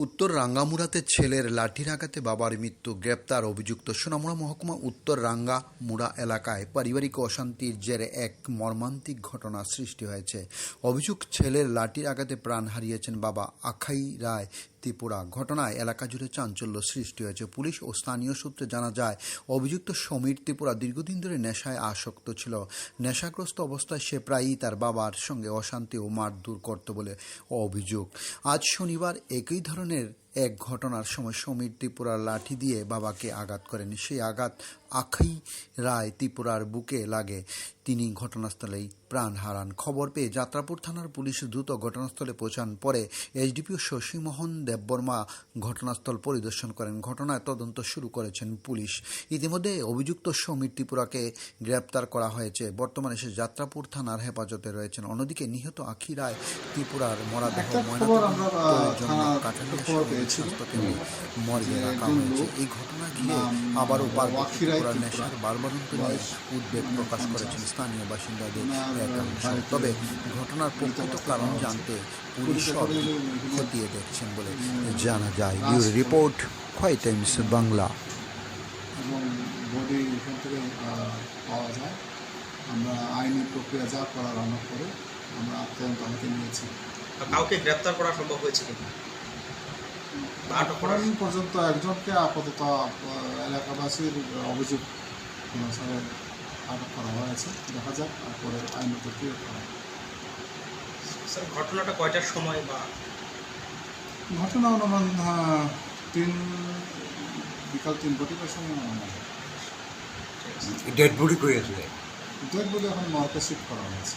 উত্তর রাঙ্গামুড়াতে ছেলের লাঠির আঘাতে বাবার মৃত্যু, গ্রেপ্তার অভিযুক্ত। সোনামুড়া মহকুমা উত্তর রাঙ্গামুড়া এলাকায় পারিবারিক অশান্তির জেরে এক মর্মান্তিক ঘটনা সৃষ্টি হয়েছে। অভিযোগ, ছেলের লাঠির আঘাতে প্রাণ হারিয়েছেন বাবা আখাই রায় ত্রিপুরা। ঘটনায় এলাকা জুড়ে চাঞ্চল্য সৃষ্টি হয়েছে। পুলিশ ও স্থানীয় সূত্রে জানা যায়, অভিযুক্ত সমীর ত্রিপুরা দীর্ঘদিন ধরে নেশায় আসক্ত ছিল। নেশাগ্রস্ত অবস্থায় সে প্রায়ই তার বাবার সঙ্গে অশান্তি ও মারধর করত বলে অভিযোগ। আজ শনিবার একই ধরনের এক ঘটনার সময় সমীর ত্রিপুরার লাঠি দিয়ে বাবাকে আঘাত করেন। সেই আঘাত আখাই রায় ত্রিপুরার বুকে লাগে। তিনি ঘটনাস্থলেই প্রাণ হারান। খবর পেয়ে যাত্রাপুর থানার পুলিশ দ্রুত ঘটনাস্থলে পৌঁছান। পরে এসডিপিও শশীমোহন দেববর্মা ঘটনাস্থল পরিদর্শন করেন। ঘটনায় তদন্ত শুরু করেছেন পুলিশ। ইতিমধ্যে অভিযুক্ত সমীর ত্রিপুরাকে গ্রেপ্তার করা হয়েছে। বর্তমানে সে যাত্রাপুর থানার হেফাজতে রয়েছেন। অন্যদিকে নিহত আখি রায় ত্রিপুরার মরদেহ ময়নাতদন্তের জন্য কাঠালিয়া স্বাস্থ্য কেন্দ্রে মর্গে রাখা হয়েছে। এই ঘটনা ঘিরে আবারও পার্বতী ত্রিপুরার নেশার বারবারন্ত নিয়ে উদ্বেগ প্রকাশ করেছেন স্থানীয় বাসিন্দাদের একাংশ। তবে ঘটনার প্রকৃত কারণ জানতে পুলিশ সব খতিয়ে দেখছেন বলে জানা যায়। Bureau report, Khowai Times Bangla. এবং বডি এখান থেকে পাওয়া যায়। আমরা আইনি প্রক্রিয়া যা করার আমরা করে আমরা তদন্ত হাতে নিয়েছি। কাউকে গ্রেপ্তার করা সম্ভব হয়েছে কিনা? এখন পর্যন্ত একজনকে আপাতত এলাকাবাসীর অভিযোগ অনুসারে আটক করা হয়েছে। দেখা যাক তারপরে আইনত কী করা। স্যার, ঘটনাটা কয়টার সময় বা ঘটনা অনুমান বিকাল 3:00 সময় অনুমান। ডেড বডি কই আছে? ডেড বডি এখন মার্কে শিফট করা হয়েছে।